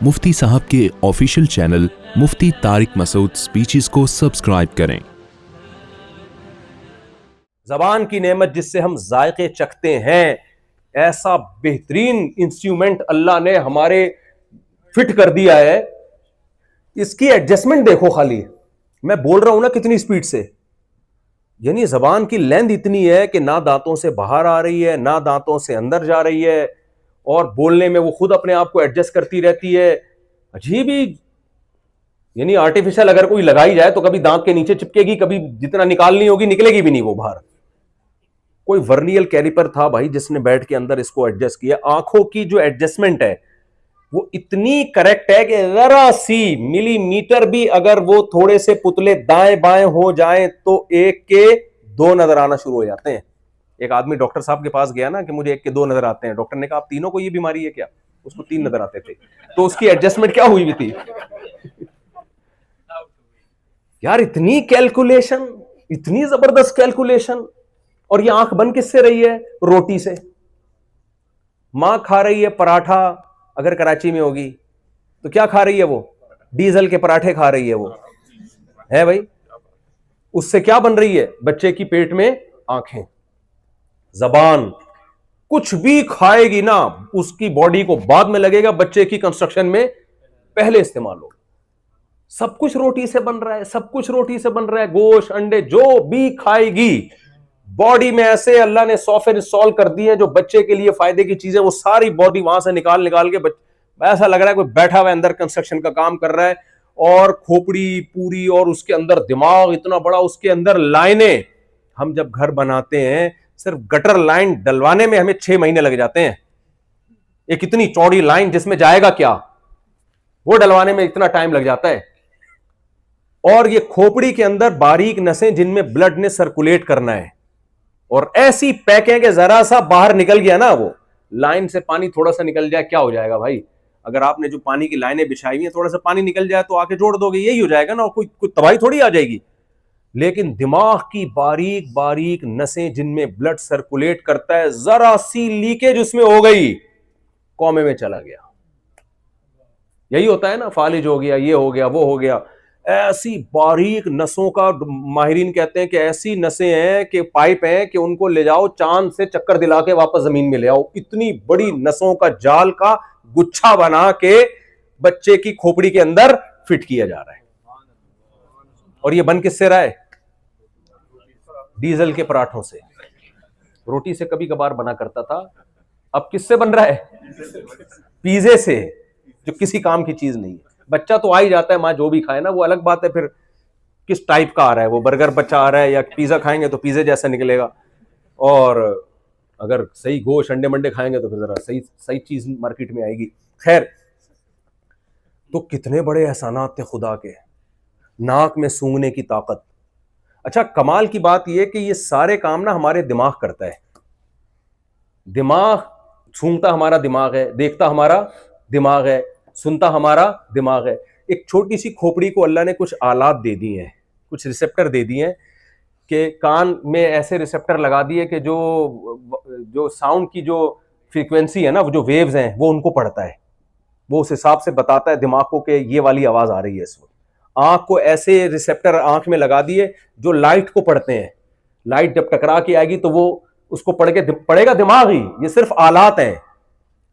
مفتی صاحب کے official channel مفتی طارق مسعود speeches کو سبسکرائب کریں۔ زبان کی نعمت جس سے ہم ذائقے چکھتے ہیں، ایسا بہترین انسٹرومنٹ اللہ نے ہمارے فٹ کر دیا ہے، اس کی ایڈجسٹمنٹ دیکھو خالی، میں بول رہا ہوں نا کتنی سپیڈ سے، یعنی زبان کی لینتھ اتنی ہے کہ نہ دانتوں سے باہر آ رہی ہے نہ دانتوں سے اندر جا رہی ہے، اور بولنے میں وہ خود اپنے آپ کو ایڈجسٹ کرتی رہتی ہے، عجیب ہی، یعنی آرٹیفیشل اگر کوئی لگائی جائے تو کبھی دانت کے نیچے چپکے گی، کبھی جتنا نکالنی ہوگی نکلے گی بھی نہیں وہ باہر۔ کوئی ورنیل کیلیپر تھا بھائی جس نے بیٹھ کے اندر اس کو ایڈجسٹ کیا۔ آنکھوں کی جو ایڈجسٹمنٹ ہے وہ اتنی کریکٹ ہے کہ ذرا سی ملی میٹر بھی اگر وہ تھوڑے سے پتلے دائیں بائیں ہو جائیں تو ایک کے دو نظر آنا شروع ہو جاتے ہیں۔ ایک آدمی ڈاکٹر صاحب کے پاس گیا نا کہ مجھے ایک کے دو نظر آتے ہیں، ڈاکٹر نے کہا آپ تینوں کو یہ بیماری ہے کیا؟ اس کو تین نظر آتے تھے، تو اس کی ایڈجسٹمنٹ کیا ہوئی ہوئی تھی یار، اتنی کیلکولیشن، اتنی زبردست کیلکولیشن۔ اور یہ آنکھ بند کس سے رہی ہے؟ روٹی سے۔ ماں کھا رہی ہے پراٹھا، اگر کراچی میں ہوگی تو کیا کھا رہی ہے؟ وہ ڈیزل کے پراٹھے کھا رہی ہے، وہ ہے بھائی، اس سے کیا بن رہی ہے بچے کی پیٹ میں؟ آنکھیں۔ زبان کچھ بھی کھائے گی نا اس کی باڈی کو بعد میں لگے گا، بچے کی کنسٹرکشن میں پہلے استعمال ہوگا۔ سب کچھ روٹی سے بن رہا ہے، سب کچھ روٹی سے بن رہا ہے، گوشت انڈے جو بھی کھائے گی باڈی میں ایسے اللہ نے سافٹ ویئر انسٹال کر دی ہے جو بچے کے لیے فائدے کی چیزیں، وہ ساری باڈی وہاں سے نکال کے ایسا لگ رہا ہے کوئی بیٹھا ہوا ہے اندر کنسٹرکشن کا کام کر رہا ہے، اور کھوپڑی پوری اور اس کے اندر دماغ اتنا بڑا، اس کے اندر لائنیں۔ ہم جب گھر بناتے ہیں صرف گٹر لائن ڈلوانے میں ہمیں 6 مہینے لگ جاتے ہیں، ایک اتنی چوڑی لائن جس میں جائے گا کیا، وہ ڈلوانے میں اتنا ٹائم لگ جاتا ہے۔ اور یہ کھوپڑی کے اندر باریک نسیں جن میں بلڈ نے سرکولیٹ کرنا ہے، اور ایسی پیکیں کہ ذرا سا باہر نکل گیا نا، وہ لائن سے پانی تھوڑا سا نکل جائے کیا ہو جائے گا بھائی؟ اگر آپ نے جو پانی کی لائنیں بچھائی ہیں تھوڑا سا پانی نکل جائے تو آ کے جوڑ دو گے، یہی ہو جائے گا نا، کوئی تباہی تھوڑی آ جائے گی۔ لیکن دماغ کی باریک باریک نسیں جن میں بلڈ سرکولیٹ کرتا ہے، ذرا سی لیکیج اس میں ہو گئی کومے میں چلا گیا۔ یہی ہوتا ہے نا، فالج ہو گیا، یہ ہو گیا، وہ ہو گیا۔ ایسی باریک نسوں کا ماہرین کہتے ہیں کہ ایسی نسیں ہیں کہ پائپ ہیں کہ ان کو لے جاؤ چاند سے چکر دلا کے واپس زمین میں لے آؤ، اتنی بڑی نسوں کا جال کا گچھا بنا کے بچے کی کھوپڑی کے اندر فٹ کیا جا رہا ہے۔ اور یہ بن کس سے رہا ہے؟ ڈیزل کے پراٹھوں سے۔ روٹی سے کبھی کبھار بنا کرتا تھا، اب کس سے بن رہا ہے؟ پیزے سے، جو کسی کام کی چیز نہیں ہے۔ بچہ تو آ ہی جاتا ہے، ماں جو بھی کھائے نا، وہ الگ بات ہے پھر کس ٹائپ کا آ رہا ہے، وہ برگر بچہ آ رہا ہے یا پیزا کھائیں گے تو پیزے جیسا نکلے گا، اور اگر صحیح گوشت انڈے منڈے کھائیں گے تو پھر ذرا صحیح چیز مارکیٹ میں آئے گی۔ خیر، تو کتنے بڑے احسانات تھے خدا کے، ناک میں سونگھنے کی طاقت۔ اچھا، کمال کی بات یہ کہ یہ سارے کام نا ہمارے دماغ کرتا ہے۔ دماغ سونگھتا ہمارا دماغ ہے، دیکھتا ہمارا دماغ ہے، سنتا ہمارا دماغ ہے۔ ایک چھوٹی سی کھوپڑی کو اللہ نے کچھ آلات دے دی ہیں، کچھ ریسپٹر دے دی ہیں کہ کان میں ایسے ریسپٹر لگا دیے کہ جو ساؤنڈ کی جو فریکوینسی ہے نا، جو ویوز ہیں وہ ان کو پڑھتا ہے، وہ اس حساب سے بتاتا ہے دماغ کو کہ یہ والی آواز آ رہی ہے اس وقت۔ آنکھ کو ایسے ریسپٹر آنکھ میں لگا دیے جو لائٹ کو پڑھتے ہیں، لائٹ جب ٹکرا کے آئے گی تو وہ اس کو پڑھے گا دماغ ہی۔ یہ صرف آلات ہیں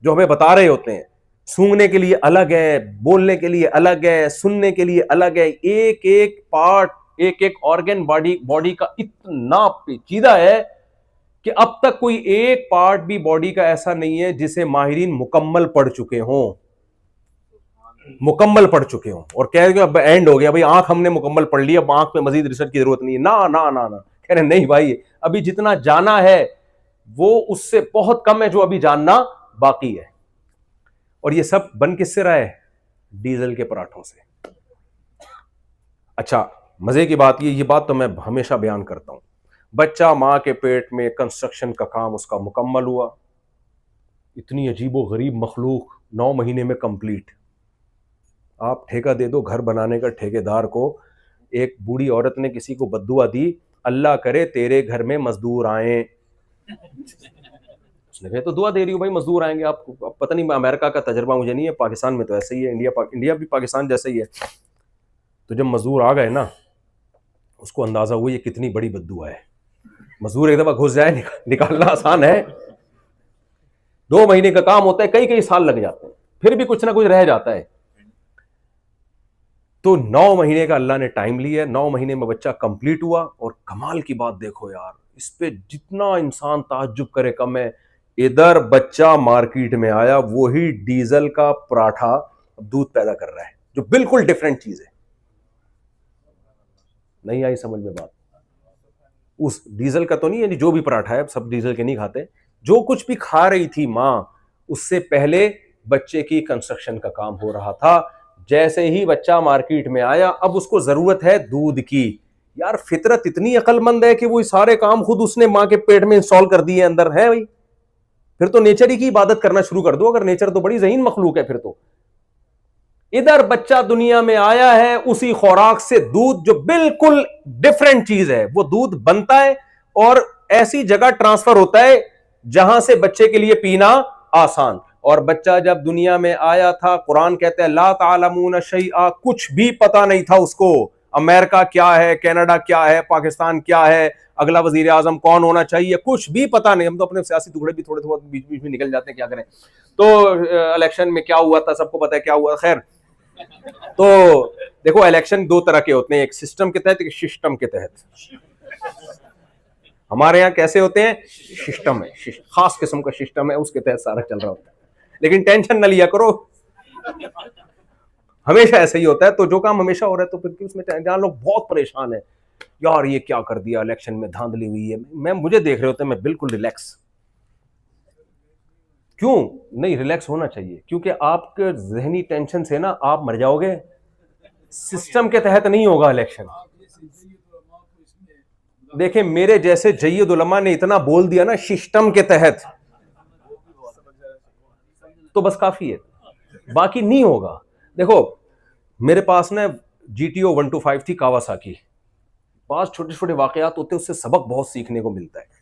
جو ہمیں بتا رہے ہوتے ہیں۔ سونگنے کے لیے الگ ہے، بولنے کے لیے الگ ہے، سننے کے لیے الگ ہے، ایک ایک پارٹ، ایک ایک آرگن باڈی کا اتنا پیچیدہ ہے کہ اب تک کوئی ایک پارٹ بھی باڈی کا ایسا نہیں ہے جسے ماہرین مکمل پڑھ چکے ہوں، اور کہہ رہے اب اینڈ ہو گیا بھائی، آنکھ ہم نے مکمل پڑھ لی، اب آنکھ میں مزید ریسرچ کی ضرورت نہیں ہے۔ نہ کہہ رہے نہیں بھائی، ابھی جتنا جانا ہے وہ اس سے بہت کم ہے جو ابھی جاننا باقی ہے۔ اور یہ سب بن کس سے رہا ہے؟ ڈیزل کے پراٹھوں سے۔ اچھا، مزے کی بات یہ بات تو میں ہمیشہ بیان کرتا ہوں، بچہ ماں کے پیٹ میں کنسٹرکشن کا کام اس کا مکمل ہوا، اتنی عجیب و غریب مخلوق 9 مہینے میں کمپلیٹ۔ آپ ٹھیکہ دے دو گھر بنانے کا ٹھیکیدار کو۔ ایک بوڑھی عورت نے کسی کو بددعا دی، اللہ کرے تیرے گھر میں مزدور آئیں، اس نے کہا تو دعا دے رہی ہوں بھائی, مزدور آئیں گے آپ کو, پتہ نہیں امریکہ کا تجربہ مجھے نہیں ہے, پاکستان میں تو ایسے ہی ہے, انڈیا بھی پاکستان جیسا ہی ہے. تو جب مزدور آ گئے نا, اس کو اندازہ ہوا یہ کتنی بڑی بددعا ہے. مزدور ایک دفعہ گھس جائے نکالنا آسان ہے, 2 مہینے کا کام ہوتا ہے, کئی سال لگ جاتے ہیں, پھر بھی کچھ نہ کچھ رہ جاتا ہے. تو 9 مہینے کا اللہ نے ٹائم لیا, 9 مہینے میں بچہ کمپلیٹ ہوا. اور کمال کی بات دیکھو یار, اس پہ جتنا انسان تعجب کرے کم ہے. ادھر بچہ مارکیٹ میں آیا, وہی ڈیزل کا پراٹھا دودھ پیدا کر رہا ہے, جو بالکل ڈیفرنٹ چیز ہے. نہیں آئی سمجھ میں بات؟ اس ڈیزل کا تو نہیں ہے, جو بھی پراٹھا ہے, سب ڈیزل کے نہیں کھاتے, جو کچھ بھی کھا رہی تھی ماں, اس سے پہلے بچے کی کنسٹرکشن کا کام ہو رہا تھا. جیسے ہی بچہ مارکیٹ میں آیا, اب اس کو ضرورت ہے دودھ کی. یار فطرت اتنی عقل مند ہے کہ وہ سارے کام خود اس نے ماں کے پیٹ میں انسٹال کر دیے اندر ہے بھائی. پھر تو نیچر ہی کی عبادت کرنا شروع کر دو, اگر نیچر تو بڑی ذہین مخلوق ہے پھر تو. ادھر بچہ دنیا میں آیا ہے, اسی خوراک سے دودھ, جو بالکل ڈفرینٹ چیز ہے, وہ دودھ بنتا ہے اور ایسی جگہ ٹرانسفر ہوتا ہے جہاں سے بچے کے لیے پینا آسان. اور بچہ جب دنیا میں آیا تھا, قرآن کہتے ہیں لا تعلمون شیئا, کچھ بھی پتا نہیں تھا اس کو. امریکہ کیا ہے, کینیڈا کیا ہے, پاکستان کیا ہے, اگلا وزیر اعظم کون ہونا چاہیے, کچھ بھی پتا نہیں. ہم تو اپنے سیاسی ٹکڑے بھی تھوڑے تھوڑے بیچ میں نکل جاتے ہیں, کیا کریں. تو الیکشن میں کیا ہوا تھا سب کو پتا ہے کیا ہوا. خیر, تو دیکھو الیکشن 2 طرح کے ہوتے ہیں, ایک سسٹم کے تحت, ایک سسٹم کے تحت. ہمارے یہاں کیسے ہوتے ہیں؟ سسٹم ہے, خاص قسم کا سسٹم ہے, اس کے تحت سارا چل رہا ہوتا ہے. لیکن ٹینشن نہ لیا کرو, ہمیشہ ایسا ہی ہوتا ہے. تو جو کام ہمیشہ ہو رہا ہے تو پھر اس میں جہاں لوگ بہت پریشان ہیں, یار یہ کیا کر دیا, الیکشن میں دھاندلی ہوئی ہے, مجھے دیکھ رہے ہوتے ہیں, میں بالکل ریلیکس. کیوں نہیں ریلیکس ہونا چاہیے؟ کیونکہ آپ کے ذہنی ٹینشن سے نا آپ مر جاؤ گے. سسٹم کے تحت نہیں ہوگا الیکشن. دیکھیں میرے جیسے جید علماء نے اتنا بول دیا نا سسٹم کے تحت, تو بس کافی ہے, باقی نہیں ہوگا. دیکھو میرے پاس نا GTO 125 تھی کاواساکی, بعض چھوٹے چھوٹے واقعات ہوتے ہیں, اس سے سبق بہت سیکھنے کو ملتا ہے.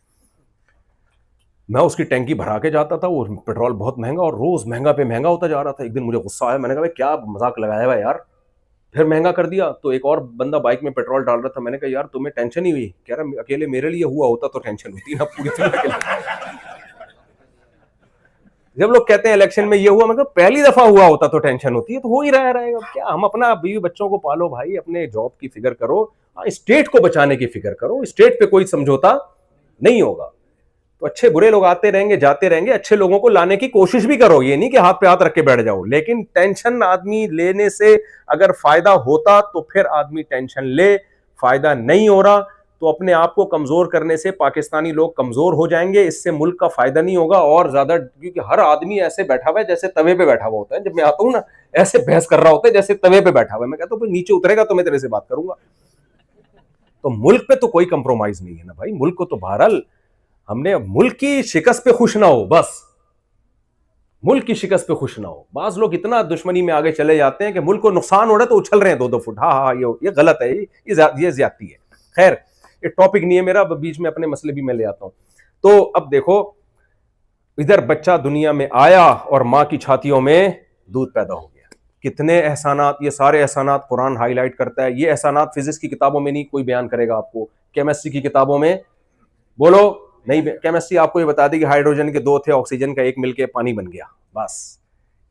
میں اس کی ٹینکی بھرا کے جاتا تھا, وہ پیٹرول بہت مہنگا اور روز مہنگا پہ مہنگا ہوتا جا رہا تھا. ایک دن مجھے غصہ آیا, میں نے کہا بھائی کیا مذاق لگایا ہوا یار, پھر مہنگا کر دیا. تو ایک اور بندہ بائک میں پیٹرول ڈال رہا تھا, میں نے کہا یار تمہیں ٹینشن ہی ہوئی؟ کہہ رہا اکیلے میرے لیے ہوا ہوتا تو ٹینشن ہوتی نا, پوری دنیا کے لیے. جب لوگ کہتے ہیں الیکشن میں یہ ہوا, میں کہا پہلی دفعہ ہوا ہوتا تو ٹینشن ہوتی ہے, تو ہو ہی رہے گا کیا. ہم اپنا بیوی بچوں کو پالو بھائی, اپنے جاب کی فکر کرو, اسٹیٹ کو بچانے کی فکر کرو. اسٹیٹ پہ کوئی سمجھوتا نہیں ہوگا. تو اچھے برے لوگ آتے رہیں گے جاتے رہیں گے, اچھے لوگوں کو لانے کی کوشش بھی کرو, یہ نہیں کہ ہاتھ پہ ہاتھ رکھ کے بیٹھ جاؤ. لیکن ٹینشن آدمی لینے سے اگر فائدہ ہوتا تو پھر آدمی ٹینشن لے, فائدہ نہیں ہو رہا تو اپنے آپ کو کمزور کرنے سے پاکستانی لوگ کمزور ہو جائیں گے, اس سے ملک کا فائدہ نہیں ہوگا اور زیادہ. کیونکہ ہر آدمی ایسے بیٹھا ہوا ہے جیسے توے پہ بیٹھا ہوا ہوتا ہے. جب میں آتا ہوں نا ایسے بحث کر رہا ہوتا ہے جیسے توے پہ بیٹھا ہوا ہے. میں کہتا ہوں نیچے اترے گا تو میں تیرے سے بات کروں گا. تو ملک پہ تو کوئی کمپرومائز نہیں ہے نا بھائی. ملک کو تو بہرحال ہم نے, ملک کی شکست پہ خوش نہ ہو, بس ملک کی شکست پہ خوش نہ ہو. بعض لوگ اتنا دشمنی میں آگے چلے جاتے ہیں کہ ملک کو نقصان ہو رہا ہے تو اچھل رہے ہیں 2-2 فٹ. ہاں یہ غلط ہے, یہ زیادتی ہے. خیر یہ ٹاپک نہیں ہے میرا, بیچ میں اپنے مسئلے بھی میں لے آتا ہوں. تو اب دیکھو ادھر بچہ دنیا میں آیا اور ماں کی چھاتیوں میں دودھ پیدا ہو گیا. کتنے احسانات, یہ سارے احسانات قرآن ہائی لائٹ کرتا ہے. یہ احسانات فزکس کی کتابوں میں نہیں کوئی بیان کرے گا آپ کو, کیمسٹری کی کتابوں میں بولو نہیں. کیمسٹری آپ کو یہ بتا دے کہ ہائیڈروجن کے 2 تھے, آکسیجن کا 1 مل کے پانی بن گیا, بس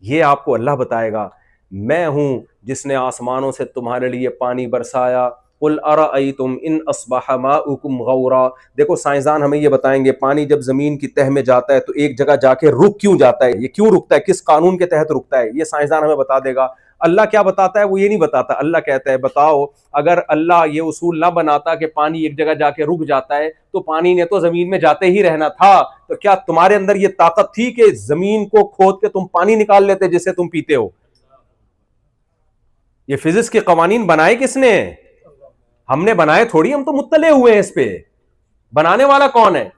یہ آپ کو اللہ بتائے گا. میں ہوں جس نے آسمانوں سے تمہارے لیے پانی برسایا. قل ارأیتم ان اصبح ماؤکم غورا. دیکھو سائنسدان ہمیں یہ بتائیں گے پانی جب زمین کی تہ میں جاتا ہے تو ایک جگہ جا کے رک کیوں جاتا ہے, یہ کیوں رکتا ہے, کس قانون کے تحت رکتا ہے, یہ سائنسدان ہمیں بتا دے گا. اللہ کیا بتاتا ہے وہ یہ نہیں بتاتا. اللہ کہتا ہے بتاؤ اگر اللہ یہ اصول نہ بناتا کہ پانی ایک جگہ جا کے رک جاتا ہے تو پانی نے تو زمین میں جاتے ہی رہنا تھا. تو کیا تمہارے اندر یہ طاقت تھی کہ زمین کو کھود کے تم پانی نکال لیتے جسے تم پیتے ہو؟ یہ فزکس کے قوانین بنائے کس نے؟ ہم نے بنائے تھوڑی, ہم تو مطلع ہوئے ہیں اس پہ. بنانے والا کون ہے؟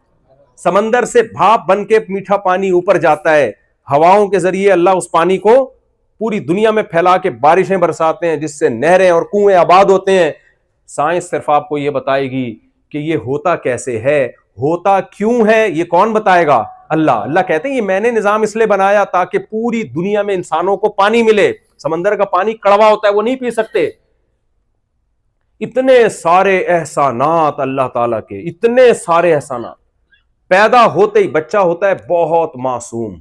سمندر سے بھاپ بن کے میٹھا پانی اوپر جاتا ہے, ہواؤں کے ذریعے اللہ اس پانی کو پوری دنیا میں پھیلا کے بارشیں برساتے ہیں جس سے نہریں اور کنویں آباد ہوتے ہیں. سائنس صرف آپ کو یہ بتائے گی کہ یہ ہوتا کیسے ہے, ہوتا کیوں ہے, یہ کون بتائے گا؟ اللہ کہتے ہیں یہ میں نے نظام اس لیے بنایا تاکہ پوری دنیا میں انسانوں کو پانی ملے. سمندر کا پانی کڑوا ہوتا ہے, وہ نہیں پی سکتے. اتنے سارے احسانات اللہ تعالیٰ کے, اتنے سارے احسانات. پیدا ہوتے ہی بچہ ہوتا ہے بہت معصوم.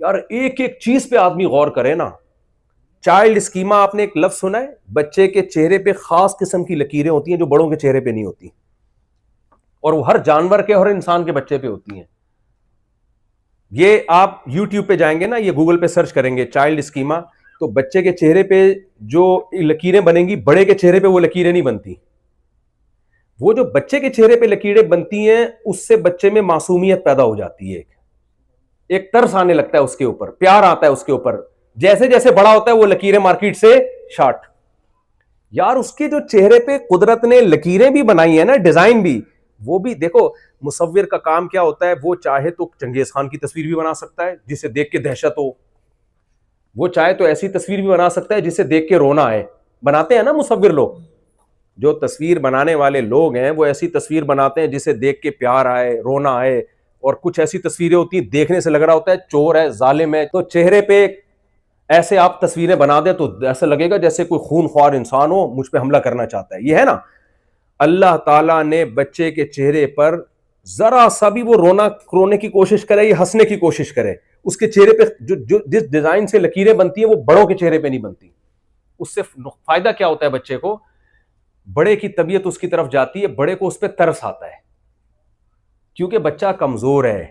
یار ایک ایک چیز پہ آدمی غور کرے نا. چائلڈ اسکیما, آپ نے ایک لفظ سنا ہے؟ بچے کے چہرے پہ خاص قسم کی لکیریں ہوتی ہیں جو بڑوں کے چہرے پہ نہیں ہوتی, اور وہ ہر جانور کے ہر انسان کے بچے پہ ہوتی ہیں. یہ آپ یوٹیوب پہ جائیں گے نا, یہ گوگل پہ سرچ کریں گے چائلڈ اسکیما, تو بچے کے چہرے پہ جو لکیریں بنیں گی بڑے کے چہرے پہ وہ لکیریں نہیں بنتی. وہ جو بچے کے چہرے پہ لکیریں بنتی ہیں اس سے بچے میں معصومیت پیدا ہو جاتی ہے, ایک ترس آنے لگتا ہے اس کے اوپر, پیار آتا ہے اس کے اوپر. جیسے جیسے بڑا ہوتا ہے وہ لکیریں مارکیٹ سے شارٹ. یار اس کے جو چہرے پہ قدرت نے لکیریں بھی بنائی ہیں نا, ڈیزائن بھی, وہ بھی دیکھو. مصور کا کام کیا ہوتا ہے, وہ چاہے تو چنگیز خان کی تصویر بھی بنا سکتا ہے جسے دیکھ کے دہشت ہو, وہ چاہے تو ایسی تصویر بھی بنا سکتا ہے جسے دیکھ کے رونا آئے. بناتے ہیں نا مصور لوگ, جو تصویر بنانے والے لوگ ہیں وہ ایسی تصویر بناتے ہیں جسے دیکھ کے پیار آئے, رونا آئے. اور کچھ ایسی تصویریں ہوتی ہیں دیکھنے سے لگ رہا ہوتا ہے چور ہے, ظالم ہے. تو چہرے پہ ایسے آپ تصویریں بنا دیں تو ایسا لگے گا جیسے کوئی خون خوار انسان ہو, مجھ پہ حملہ کرنا چاہتا ہے. یہ ہے نا, اللہ تعالیٰ نے بچے کے چہرے پر ذرا سا بھی وہ رونے کی کوشش کرے یا ہنسنے کی کوشش کرے, اس کے چہرے پہ جو جس ڈیزائن سے لکیریں بنتی ہیں وہ بڑوں کے چہرے پہ نہیں بنتی. اس سے فائدہ کیا ہوتا ہے بچے کو؟ بڑے کی طبیعت اس کی طرف جاتی ہے, بڑے کو اس پہ ترس آتا ہے, کیونکہ بچہ کمزور ہے,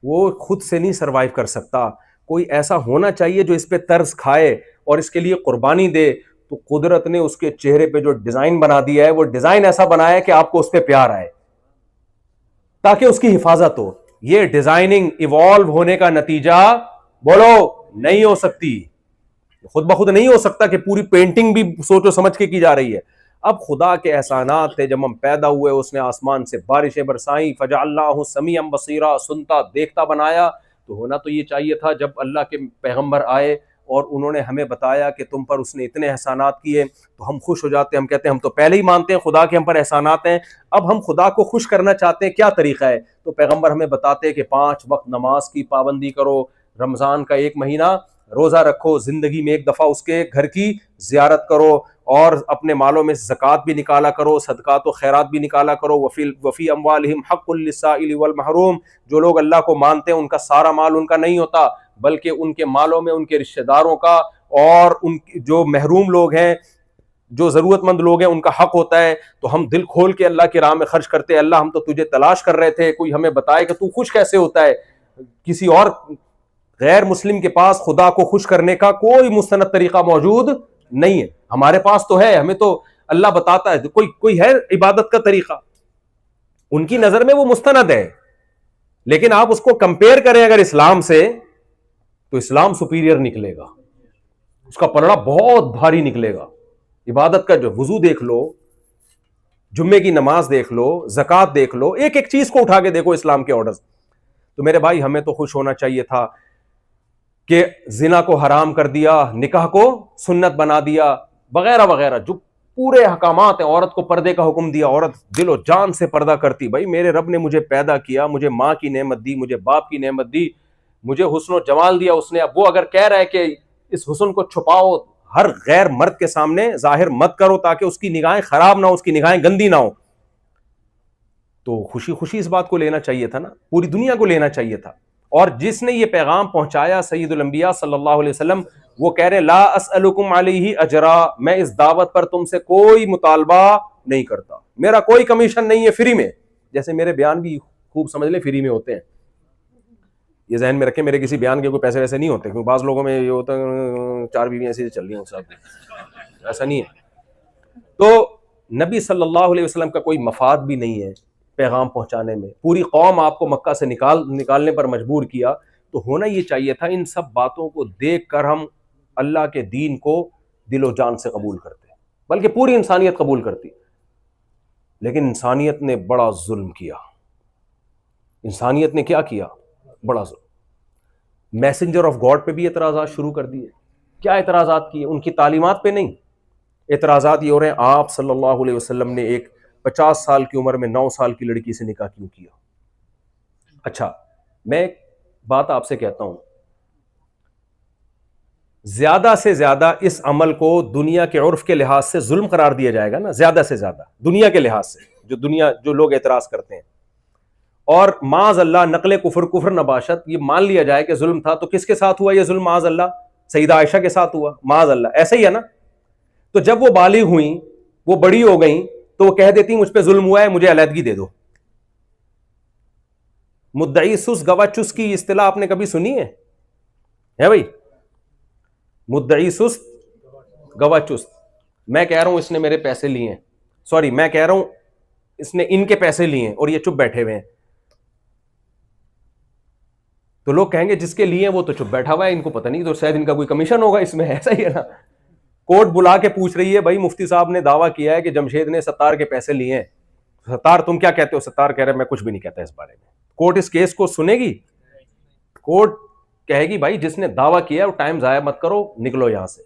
وہ خود سے نہیں سروائیو کر سکتا. کوئی ایسا ہونا چاہیے جو اس پہ ترس کھائے اور اس کے لیے قربانی دے. تو قدرت نے اس کے چہرے پہ جو ڈیزائن بنا دیا ہے, وہ ڈیزائن ایسا بنایا ہے کہ آپ کو اس پہ پیار آئے تاکہ اس کی حفاظت ہو. یہ ڈیزائننگ ایوالو ہونے کا نتیجہ بولو نہیں ہو سکتی, خود بخود نہیں ہو سکتا کہ پوری پینٹنگ بھی سوچو سمجھ کے کی جا رہی ہے. اب خدا کے احسانات تھے, جب ہم پیدا ہوئے اس نے آسمان سے بارشیں برسائیں, فجعلناہ سمیعا بصیرا, سنتا دیکھتا بنایا. تو ہونا تو یہ چاہیے تھا جب اللہ کے پیغمبر آئے اور انہوں نے ہمیں بتایا کہ تم پر اس نے اتنے احسانات کیے, تو ہم خوش ہو جاتے ہیں, ہم کہتے ہیں ہم تو پہلے ہی مانتے ہیں خدا کے ہم پر احسانات ہیں, اب ہم خدا کو خوش کرنا چاہتے ہیں, کیا طریقہ ہے؟ تو پیغمبر ہمیں بتاتے ہیں کہ 5 وقت نماز کی پابندی کرو, رمضان کا 1 مہینہ روزہ رکھو, زندگی میں 1 دفعہ اس کے گھر کی زیارت کرو, اور اپنے مالوں میں زکوٰۃ بھی نکالا کرو, صدقات و خیرات بھی نکالا کرو. وفی اموالہم حق للسائل والمحروم, جو لوگ اللہ کو مانتے ہیں ان کا سارا مال ان کا نہیں ہوتا, بلکہ ان کے مالوں میں ان کے رشتہ داروں کا اور ان جو محروم لوگ ہیں, جو ضرورت مند لوگ ہیں, ان کا حق ہوتا ہے. تو ہم دل کھول کے اللہ کی راہ میں خرچ کرتے ہیں. اللہ ہم تو تجھے تلاش کر رہے تھے, کوئی ہمیں بتائے کہ تو خوش کیسے ہوتا ہے. کسی اور غیر مسلم کے پاس خدا کو خوش کرنے کا کوئی مستند طریقہ موجود نہیں ہے, ہمارے پاس تو ہے, ہمیں تو اللہ بتاتا ہے. کوئی ہے عبادت کا طریقہ, ان کی نظر میں وہ مستند ہے, لیکن آپ اس کو کمپیئر کریں اگر اسلام سے, تو اسلام سپیریئر نکلے گا, اس کا پلڑا بہت بھاری نکلے گا. عبادت کا جو وضو دیکھ لو, جمعے کی نماز دیکھ لو, زکوٰۃ دیکھ لو, ایک ایک چیز کو اٹھا کے دیکھو اسلام کے آرڈرز. تو میرے بھائی ہمیں تو خوش ہونا چاہیے تھا کہ زنا کو حرام کر دیا, نکاح کو سنت بنا دیا, وغیرہ وغیرہ جو پورے احکامات ہیں. عورت کو پردے کا حکم دیا, عورت دل و جان سے پردہ کرتی. بھائی میرے رب نے مجھے پیدا کیا, مجھے ماں کی نعمت دی, مجھے باپ کی نعمت دی, مجھے حسن و جمال دیا اس نے. اب وہ اگر کہہ رہا ہے کہ اس حسن کو چھپاؤ, ہر غیر مرد کے سامنے ظاہر مت کرو تاکہ اس کی نگاہیں خراب نہ ہو, اس کی نگاہیں گندی نہ ہو, تو خوشی خوشی اس بات کو لینا چاہیے تھا نا, پوری دنیا کو لینا چاہیے تھا. اور جس نے یہ پیغام پہنچایا سید الانبیاء صلی اللہ علیہ وسلم, وہ کہہ رہے ہیں لا اسألکم علیہ اجرا, میں اس دعوت پر تم سے کوئی مطالبہ نہیں کرتا, میرا کوئی کمیشن نہیں ہے, فری میں. جیسے میرے بیان بھی خوب سمجھ لیں فری میں ہوتے ہیں, یہ ذہن میں رکھیں, میرے کسی بیان کے کوئی پیسے ویسے نہیں ہوتے, کیونکہ بعض لوگوں میں یہ ہوتا ہے 4 بیویاں ایسی چل رہی ہیں صاحب, ایسا نہیں ہے. تو نبی صلی اللہ علیہ وسلم کا کوئی مفاد بھی نہیں ہے پیغام پہنچانے میں, پوری قوم آپ کو مکہ سے نکالنے پر مجبور کیا. تو ہونا یہ چاہیے تھا ان سب باتوں کو دیکھ کر ہم اللہ کے دین کو دل و جان سے قبول کرتے, بلکہ پوری انسانیت قبول کرتی. لیکن انسانیت نے بڑا ظلم کیا. انسانیت نے کیا کیا؟ بڑا ظلم. میسنجر آف گاڈ پہ بھی اعتراضات شروع کر دیے. کیا اعتراضات کیے؟ ان کی تعلیمات پہ نہیں. اعتراضات یہ ہو رہے ہیں آپ صلی اللہ علیہ وسلم نے ایک 50 سال کی عمر میں 9 سال کی لڑکی سے نکاح کیوں کیا؟ اچھا میں ایک بات آپ سے کہتا ہوں, زیادہ سے زیادہ اس عمل کو دنیا کے عرف کے لحاظ سے ظلم قرار دیا جائے گا نا, زیادہ سے زیادہ دنیا کے لحاظ سے, جو لوگ اعتراض کرتے ہیں, اور معاذ اللہ نقل کفر نباشت یہ مان لیا جائے کہ ظلم تھا, تو کس کے ساتھ ہوا یہ ظلم؟ معاذ اللہ سیدہ عائشہ کے ساتھ ہوا, معاذ اللہ. ایسا ہی ہے نا. تو جب وہ بالغ ہوئیں, وہ بڑی ہو گئیں, تو وہ کہہ دیتی مجھ پہ ظلم ہوا ہے, مجھے علیحدگی دے دو. مدعی سست گواہ چست کی اصطلاح آپ نے کبھی سنی ہے بھائی؟ مدعی سست گواہ چست. میں کہہ رہا ہوں اس نے میرے پیسے لیے ہیں, سوری میں کہہ رہا ہوں اس نے ان کے پیسے لیے ہیں اور یہ چپ بیٹھے ہوئے ہیں, تو لوگ کہیں گے جس کے لیے وہ تو چپ بیٹھا ہوا ہے, ان کو پتہ نہیں, تو شاید ان کا کوئی کمیشن ہوگا اس میں. ایسا ہی ہے نا. کورٹ بلا کے پوچھ رہی ہے بھائی مفتی صاحب نے دعویٰ کیا ہے کہ جمشید نے ستار کے پیسے لیے ہیں, ستار تم کیا کہتے ہو؟ ستار کہہ رہے میں کچھ بھی نہیں کہتا اس بارے میں. کورٹ اس کیس کو سنے گی؟ کورٹ کہے گی بھائی جس نے دعویٰ کیا وہ ٹائم ضائع مت کرو, نکلو یہاں سے.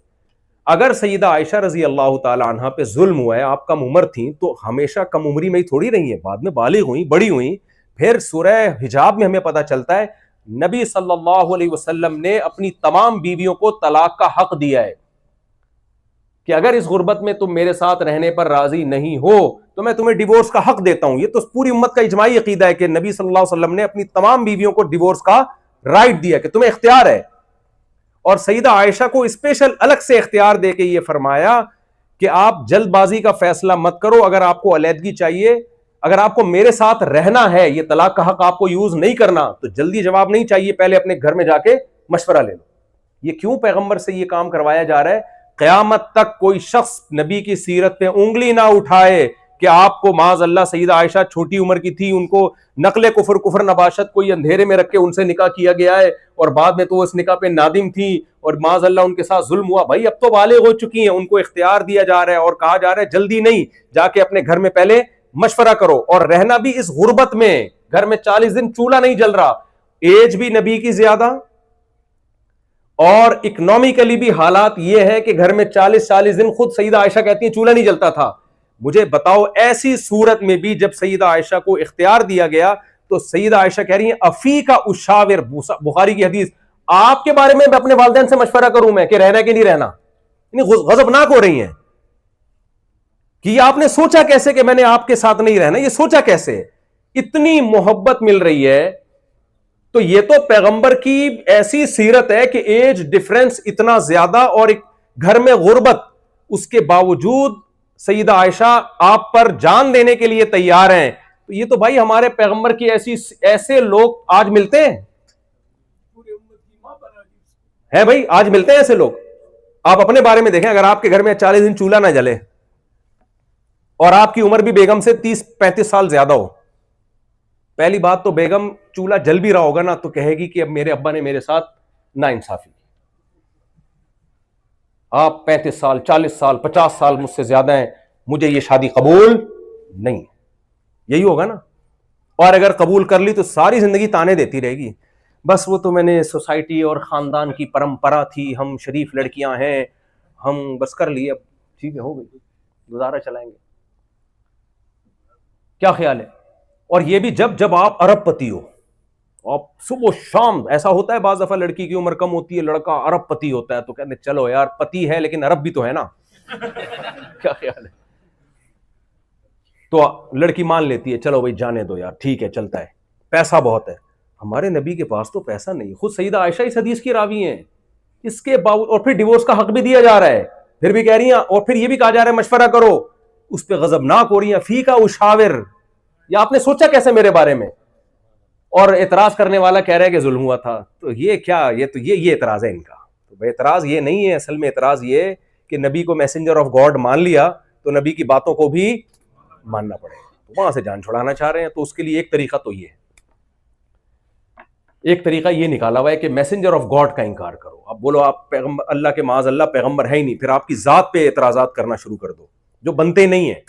اگر سیدہ عائشہ رضی اللہ تعالی عنہا پہ ظلم ہوا ہے, آپ کم عمر تھیں, تو ہمیشہ کم عمری میں ہی تھوڑی رہی ہیں, بعد میں بالغ ہوئیں, بڑی ہوئیں. پھر سورہ حجاب میں ہمیں پتہ چلتا ہے نبی صلی اللہ علیہ وسلم نے اپنی تمام بیویوں کو طلاق کا حق دیا ہے کہ اگر اس غربت میں تم میرے ساتھ رہنے پر راضی نہیں ہو تو میں تمہیں ڈیورس کا حق دیتا ہوں. یہ تو پوری امت کا اجماعی عقیدہ ہے کہ نبی صلی اللہ علیہ وسلم نے اپنی تمام بیویوں کو ڈیورس کا رائٹ دیا کہ تمہیں اختیار ہے. اور سیدہ عائشہ کو اسپیشل الگ سے اختیار دے کے یہ فرمایا کہ آپ جلد بازی کا فیصلہ مت کرو, اگر آپ کو علیحدگی چاہیے, اگر آپ کو میرے ساتھ رہنا ہے, یہ طلاق کا حق آپ کو یوز نہیں کرنا, تو جلدی جواب نہیں چاہیے, پہلے اپنے گھر میں جا کے مشورہ لے لو. یہ کیوں پیغمبر سے یہ کام کروایا جا رہا ہے؟ قیامت تک کوئی شخص نبی کی سیرت پہ انگلی نہ اٹھائے کہ آپ کو معاذ اللہ سیدہ عائشہ چھوٹی عمر کی تھی, ان کو نقل کفر نباشت کوئی اندھیرے میں رکھ کے ان سے نکاح کیا گیا ہے, اور بعد میں تو اس نکاح پہ نادم تھی اور معاذ اللہ ان کے ساتھ ظلم ہوا. بھائی اب تو بالغ ہو چکی ہیں, ان کو اختیار دیا جا رہا ہے اور کہا جا رہا ہے جلدی نہیں, جا کے اپنے گھر میں پہلے مشورہ کرو, اور رہنا بھی اس غربت میں. گھر میں 40 دن چولہا نہیں جل رہا, ایج بھی نبی کی زیادہ, اور اکنومیکلی بھی حالات یہ ہے کہ گھر میں 40 دن خود سیدہ عائشہ کہتی ہیں چولہا نہیں جلتا تھا. مجھے بتاؤ ایسی صورت میں بھی جب سیدہ عائشہ کو اختیار دیا گیا تو سیدہ عائشہ کہہ رہی ہیں افیکا اشاور, بخاری کی حدیث, آپ کے بارے میں اپنے والدین سے مشورہ کروں میں کہ رہنا کہ نہیں رہنا. غضبناک ہو رہی ہیں کہ یہ آپ نے سوچا کیسے کہ میں نے آپ کے ساتھ نہیں رہنا, یہ سوچا کیسے؟ اتنی محبت مل رہی ہے. تو یہ تو پیغمبر کی ایسی سیرت ہے کہ ایج ڈفرنس اتنا زیادہ اور ایک گھر میں غربت, اس کے باوجود سیدہ عائشہ آپ پر جان دینے کے لیے تیار ہیں. تو یہ تو بھائی ہمارے پیغمبر کی ایسے لوگ آج ملتے ہیں بھائی, آج ملتے ہیں ایسے لوگ. آپ اپنے بارے میں دیکھیں, اگر آپ کے گھر میں 40 دن چولہا نہ جلے اور آپ کی عمر بھی بیگم سے 30-35 سال زیادہ ہو, پہلی بات تو بیگم چولہا جل بھی رہا ہوگا نا تو کہے گی کہ اب میرے ابا نے میرے ساتھ ناانصافی, آپ 35 سال 40 سال 50 سال مجھ سے زیادہ ہیں, مجھے یہ شادی قبول نہیں, یہی ہوگا نا. اور اگر قبول کر لی تو ساری زندگی تانے دیتی رہے گی, بس وہ تو میں نے سوسائٹی اور خاندان کی پرمپرا تھی, ہم شریف لڑکیاں ہیں, ہم بس کر لیے, اب ٹھیک ہے ہو گئی, گزارا چلائیں گے. کیا خیال ہے؟ اور یہ بھی جب آپ ارب پتی ہو, آپ صبح شام, ایسا ہوتا ہے بعض دفعہ لڑکی کی عمر کم ہوتی ہے, لڑکا ارب پتی ہوتا ہے, تو کہتے ہیں چلو یار پتی ہے لیکن ارب بھی تو ہے نا. کیا خیال ہے؟ تو لڑکی مان لیتی ہے چلو بھائی جانے دو یار, ٹھیک ہے چلتا ہے, پیسہ بہت ہے. ہمارے نبی کے پاس تو پیسہ نہیں, خود سیدہ عائشہ اس حدیث کی راوی ہیں, اس کے باوجود, اور پھر ڈیورس کا حق بھی دیا جا رہا ہے, پھر بھی کہہ رہی ہیں, اور پھر یہ بھی کہا جا رہا ہے مشورہ کرو, اس پہ غضبناک ہو رہی ہیں, فی کا اشاور, یا آپ نے سوچا کیسے میرے بارے میں. اور اعتراض کرنے والا کہہ رہا ہے کہ ظلم ہوا تھا. تو یہ کیا, یہ اعتراض ہے ان کا. تو اعتراض یہ نہیں ہے, اصل میں اعتراض یہ کہ نبی کو میسنجر آف گاڈ مان لیا تو نبی کی باتوں کو بھی ماننا پڑے گا, تو وہاں سے جان چھڑانا چاہ رہے ہیں. تو اس کے لیے ایک طریقہ تو یہ ہے, ایک طریقہ یہ نکالا ہوا ہے کہ میسنجر آف گاڈ کا انکار کرو. اب بولو آپ پیغمبر اللہ کے معاذ اللہ پیغمبر ہے ہی نہیں, پھر آپ کی ذات پہ اعتراضات کرنا شروع کر دو جو بنتے نہیں ہیں.